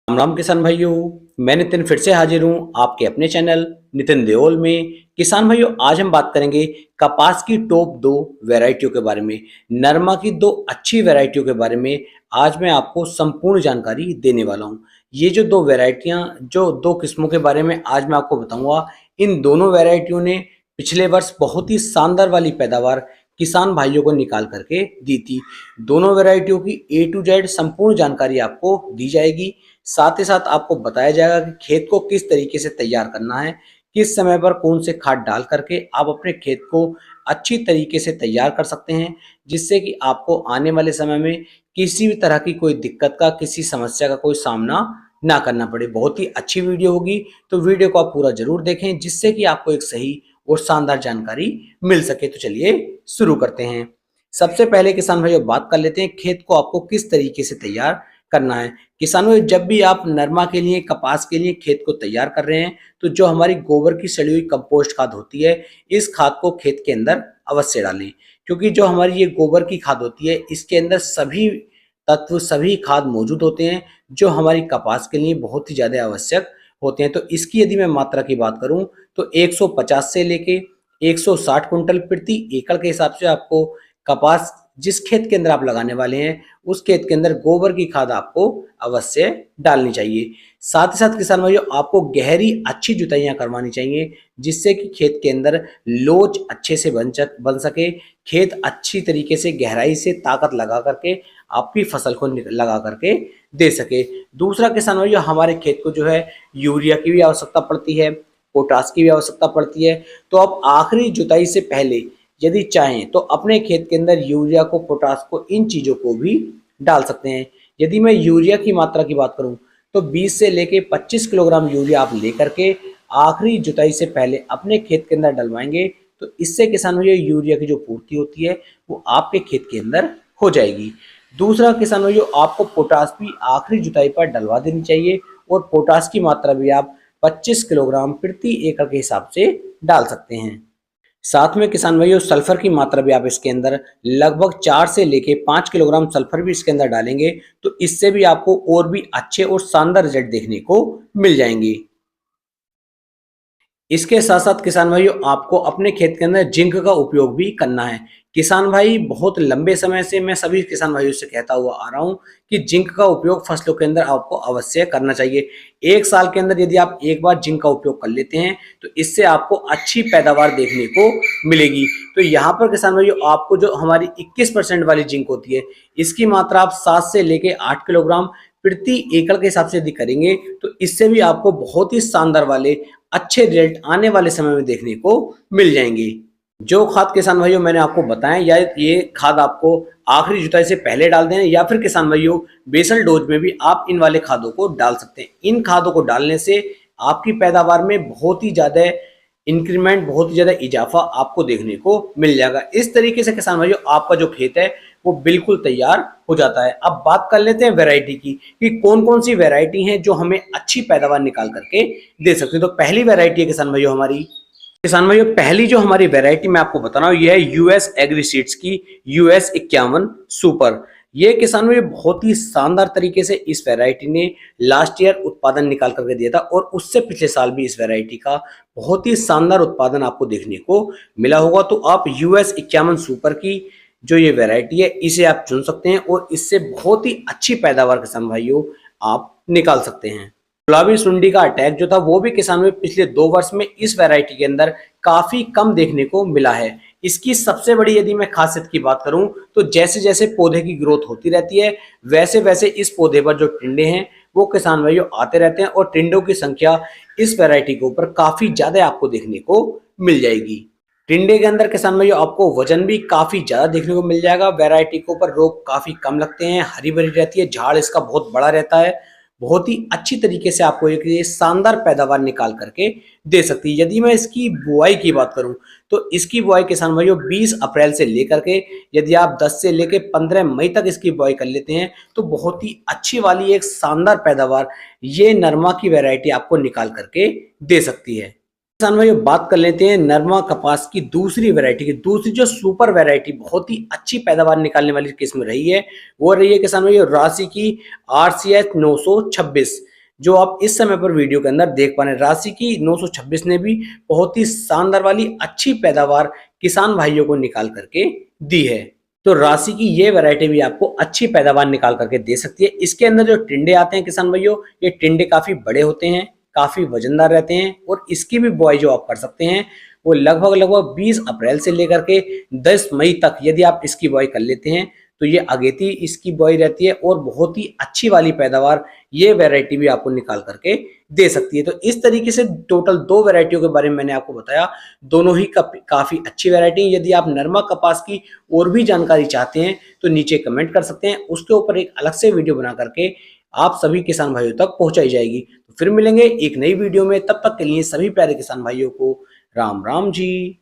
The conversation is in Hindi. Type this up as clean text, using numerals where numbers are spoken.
राम राम किसान भाइयों। मैं नितिन फिर से हाजिर हूँ आपके अपने चैनल नितिन देओल में। किसान भाइयों, आज हम बात करेंगे कपास की टॉप 2 वैरायटियों के बारे में, नरमा की 2 अच्छी वैरायटियों के बारे में। आज मैं आपको संपूर्ण जानकारी देने वाला हूँ। ये जो 2 वैरायटियाँ, जो 2 किस्मों के बारे में आज मैं आपको बताऊंगा, इन दोनों वैरायटियों ने पिछले वर्ष बहुत ही शानदार वाली पैदावार किसान भाइयों को निकाल करके दी थी। दोनों वैरायटियों की A to Z संपूर्ण जानकारी आपको दी जाएगी। साथ ही साथ आपको बताया जाएगा कि खेत को किस तरीके से तैयार करना है, किस समय पर कौन से खाद डाल करके आप अपने खेत को अच्छी तरीके से तैयार कर सकते हैं, जिससे कि आपको आने वाले समय में किसी भी तरह की कोई दिक्कत का, किसी समस्या का कोई सामना ना करना पड़े। बहुत ही अच्छी वीडियो होगी, तो वीडियो को आप पूरा जरूर देखें, जिससे कि आपको एक सही और शानदार जानकारी मिल सके। तो चलिए शुरू करते हैं। सबसे पहले किसान भाइयों बात कर लेते हैं खेत को आपको किस तरीके से तैयार करना है। किसानों, जब भी आप नरमा के लिए, कपास के लिए खेत को तैयार कर रहे हैं, तो जो हमारी गोबर की सड़ी हुई कंपोस्ट खाद होती है, इस खाद को खेत के अंदर अवश्य डालें। क्योंकि जो हमारी ये गोबर की खाद होती है, इसके अंदर सभी तत्व, सभी खाद मौजूद होते हैं, जो हमारी कपास के लिए बहुत ही ज्यादा आवश्यक होते हैं। तो इसकी यदि मैं मात्रा की बात करूं, तो 150 से लेके 160 कुंटल प्रति एकड़ के हिसाब से आपको कपास, जिस खेत के अंदर आप लगाने वाले हैं, उस खेत के अंदर गोबर की खाद आपको अवश्य डालनी चाहिए। साथ ही साथ किसान भाइयों, आपको गहरी अच्छी जुताइयां करवानी चाहिए, जिससे कि खेत के अंदर लोच अच्छे से बन सके, खेत अच्छी तरीके से गहराई से ताकत लगा करके आपकी फसल को लगा करके दे सके। दूसरा किसान भाइयों, हमारे खेत को जो है यूरिया की भी आवश्यकता पड़ती है, पोटाश की भी आवश्यकता पड़ती है। तो आप आखिरी जुताई से पहले यदि चाहें तो अपने खेत के अंदर यूरिया को, पोटाश को, इन चीजों को भी डाल सकते हैं। यदि मैं यूरिया की मात्रा की बात करूं, तो 20 से लेके 25 किलोग्राम यूरिया आप लेकर के आखिरी जुताई से पहले अपने खेत के अंदर डलवाएंगे, तो इससे किसान भाइयों यूरिया की जो पूर्ति होती है वो आपके खेत के अंदर हो जाएगी। दूसरा किसान भाइयों, आपको पोटाश भी आखिरी जुताई पर डलवा देनी चाहिए, और पोटाश की मात्रा भी आप 25 किलोग्राम प्रति एकड़ के हिसाब से डाल सकते हैं। साथ में किसान भाइयों, सल्फर की मात्रा भी आप इसके अंदर लगभग 4 से लेके 5 किलोग्राम सल्फर भी इसके अंदर डालेंगे, तो इससे भी आपको और भी अच्छे और शानदार रिजल्ट देखने को मिल जाएंगे। इसके साथ साथ किसान भाइयों, आपको अपने खेत के अंदर जिंक का उपयोग भी करना है। किसान भाई, बहुत लंबे समय से मैं सभी किसान भाइयों से कहता हुआ आ रहा हूं कि जिंक का उपयोग फसलों के अंदर आपको अवश्य करना चाहिए। 1 साल के अंदर यदि आप एक बार जिंक का उपयोग कर लेते हैं, तो इससे आपको अच्छी पैदावार देखने को मिलेगी। तो यहाँ पर किसान भाइयों, आपको जो हमारी 21% वाली जिंक होती है, इसकी मात्रा आप 7 से लेके 8 किलोग्राम प्रति एकड़ के हिसाब से यदि करेंगे, तो इससे भी आपको बहुत ही शानदार वाले अच्छे रिजल्ट आने वाले समय में देखने को मिल जाएंगे। जो खाद किसान भाइयों मैंने आपको बताया, या ये खाद आपको आखिरी जुताई से पहले डाल दें, या फिर किसान भाइयों बेसल डोज में भी आप इन वाले खादों को डाल सकते हैं। इन खादों को डालने से आपकी पैदावार में बहुत ही ज्यादा इंक्रीमेंट, बहुत ही ज्यादा इजाफा आपको देखने को मिल जाएगा। इस तरीके से किसान भाइयों, आपका जो खेत है वो बिल्कुल तैयार हो जाता है। अब बात कर लेते हैं वैरायटी की, कि कौन कौन सी वैरायटी हैं जो हमें अच्छी पैदावार निकाल करके दे सकते हैं। तो पहली वैरायटी है किसान भाइयों हमारी, पहली जो हमारी वैरायटी मैं आपको बता रहा हूँ, यह है यूएस एग्री सीड्स की US 51 सुपर। ये किसानों, ये बहुत ही शानदार तरीके से इस वैरायटी ने लास्ट ईयर उत्पादन निकाल करके दिया था, और उससे पिछले साल भी इस वैरायटी का बहुत ही शानदार उत्पादन आपको देखने को मिला होगा। तो आप US 51 सुपर की जो ये वैरायटी है, इसे आप चुन सकते हैं, और इससे बहुत ही अच्छी पैदावार किसान भाइयों आप निकाल सकते हैं। गुलाबी सुंडी का अटैक जो था, वो भी किसानों में पिछले 2 वर्ष में इस वैरायटी के अंदर काफी कम देखने को मिला है। इसकी सबसे बड़ी यदि मैं खासियत की बात करूं, तो जैसे जैसे पौधे की ग्रोथ होती रहती है, वैसे वैसे इस पौधे पर जो टिंडे हैं वो किसान भाइयों आते रहते हैं, और टिंडों की संख्या इस वैरायटी के ऊपर काफी ज्यादा आपको देखने को मिल जाएगी। टिंडे के अंदर किसान भाइयों आपको वजन भी काफी ज्यादा देखने को मिल जाएगा। वैरायटी के ऊपर रोग काफी कम लगते हैं, हरी भरी रहती है, झाड़ इसका बहुत बड़ा रहता है, बहुत ही अच्छी तरीके से आपको एक ये शानदार पैदावार निकाल करके दे सकती है। यदि मैं इसकी बुआई की बात करूं, तो इसकी बुआई किसान भाइयों 20 अप्रैल से लेकर के, यदि आप 10 से लेकर 15 मई तक इसकी बुआई कर लेते हैं, तो बहुत ही अच्छी वाली एक शानदार पैदावार ये नरमा की वैरायटी आपको निकाल करके दे सकती है। किसान भाइयों, बात कर लेते हैं नरमा कपास की दूसरी वैरायटी की। दूसरी जो सुपर वैरायटी बहुत ही अच्छी पैदावार निकालने वाली किस्म रही है, वो रही है किसान भाइयों राशि की RCH 926। जो आप इस समय पर वीडियो के अंदर देख पा रहे हैं। राशि की 926 ने भी बहुत ही शानदार वाली अच्छी पैदावार किसान भाइयों को निकाल करके दी है। तो राशि की ये वैरायटी भी आपको अच्छी पैदावार निकाल करके दे सकती है। इसके अंदर जो टिंडे आते हैं किसान भाइयों, ये टिंडे काफी बड़े होते हैं, काफी वजनदार रहते हैं और इसकी भी बुआई जो आप कर सकते हैं वो लगभग 20 अप्रैल से लेकर के 10 मई तक यदि आप इसकी बुआई कर लेते हैं तो ये अगेती इसकी बुआई रहती है और बहुत ही अच्छी वाली पैदावार ये वैरायटी भी आपको निकाल करके दे सकती है। तो इस तरीके से टोटल 2 वैरायटियों के बारे में मैंने आपको बताया, दोनों ही काफी अच्छी वैरायटी। यदि आप नरमा कपास की और भी जानकारी चाहते हैं तो नीचे कमेंट कर सकते हैं, उसके ऊपर एक अलग से वीडियो बना करके आप सभी किसान भाइयों तक पहुंचाई जाएगी। तो फिर मिलेंगे एक नई वीडियो में, तब तक के लिए सभी प्यारे किसान भाइयों को राम राम जी।